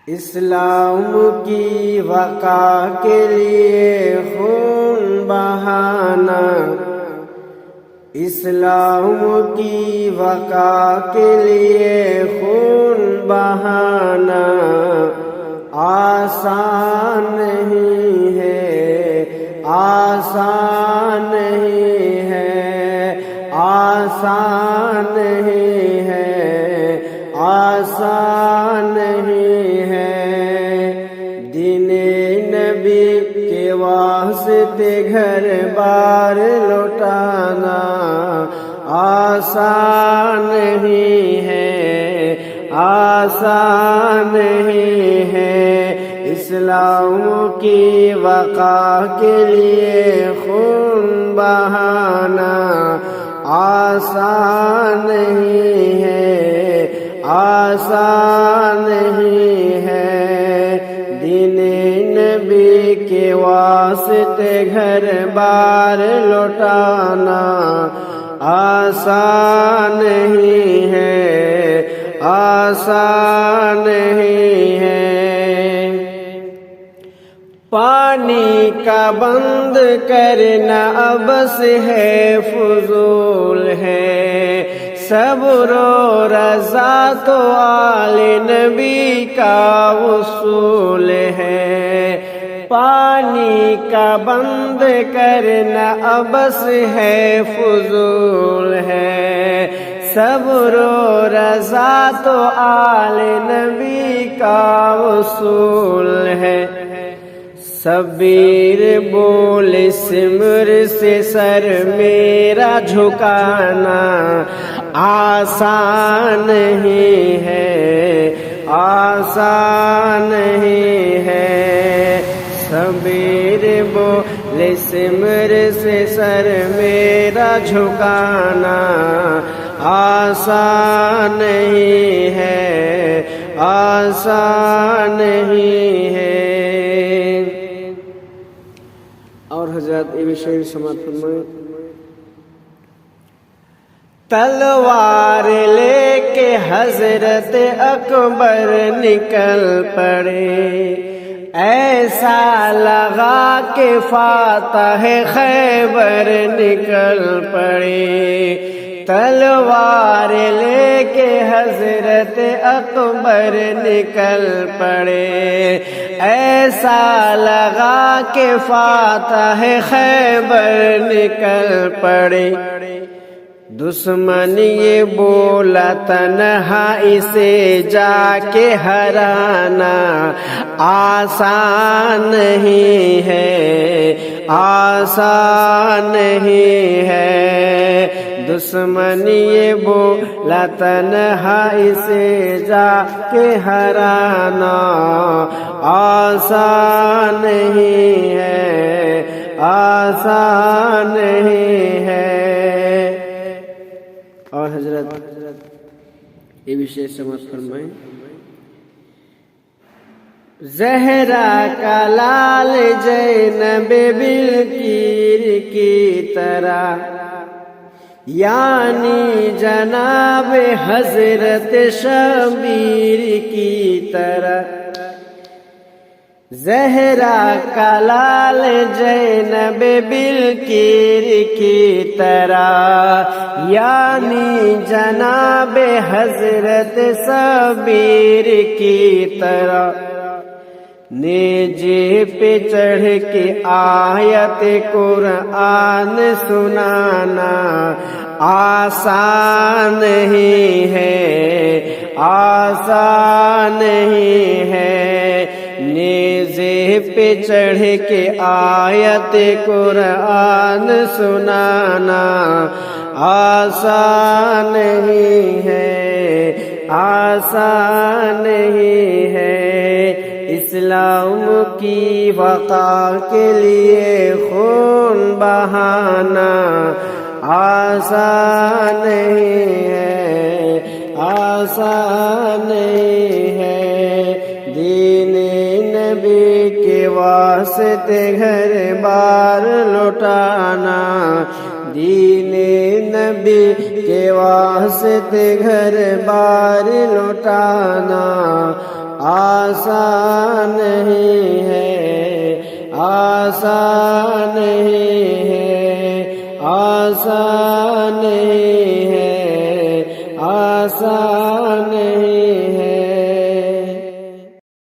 اسلام کی وقا کے لیے خون بہانا، اسلام کی وقا کے لیے خون بہانا آسان نہیں ہے، آسان نہیں ہے، آسان نہیں ہے، آسان نہیں ہے۔ دین نبی کے واسطے گھر بار لوٹانا آسان نہیں ہے، آسان نہیں ہے۔ اسلام کی وقا کے لیے خون بہانا آسان نہیں ہے، آسان نہیں ہے۔ دین نبی کے واسطے گھر بار لوٹانا آسان نہیں ہے، آسان نہیں ہے۔ پانی کا بند کرنا ابس ہے، فضول ہے، صبر و رضا تو آل نبی کا وصول ہے۔ پانی کا بند کرنا ابس ہے، فضول ہے، صبر و رضا تو آل نبی کا وصول ہے۔ صبیر بول سمر سے سر میرا جھکانا آسان نہیں ہے، آسان نہیں ہے۔ صبیر بول سمر سے سر میرا جھکانا آسان نہیں ہے، آسان نہیں ہے۔ اور حضرات یہ بھی شعر سماعت فرمائیں۔ تلوار لے کے حضرت اکبر نکل پڑے، ایسا لگا کہ فاتح خیبر نکل پڑے۔ تلوار لے کے حضرت اکبر نکل پڑے، ایسا لگا کہ فاتح خیبر نکل پڑے۔ دشمن یہ بولا تنہائی سے جا کے ہرانا آسان نہیں ہے، آسان نہیں ہے۔ دشمن یہ بولا تنہائی سے جا کے ہرانا آسان نہیں ہے، آسان نہیں ہے۔ اور حضرت یہ بھی شعر سماعت فرمائیں۔ زہرا کا لال زینب بالکیر کی طرح، یعنی جناب حضرت شبیر کی طرح۔ زہرا کا لال زینب بالکیر کی طرح، یعنی جناب حضرت شبیر کی طرح۔ نیزے پہ چڑھ کے آیت قرآن سنانا آسان نہیں ہے، آسان نہیں ہے۔ نیزے پہ چڑھ کے آیت قرآن سنانا آسان نہیں ہے، آسان نہیں ہے۔ اسلام کی وقا کے لیے خون بہانا آسان نہیں ہے، آسان نہیں ہے۔ دین نبی کے واسطے گھر بار لوٹانا، دین نبی کے واسطے گھر بار لوٹانا آسان نہیں ہے، آسان نہیں ہے، آسان نہیں ہے، آسان نہیں ہے۔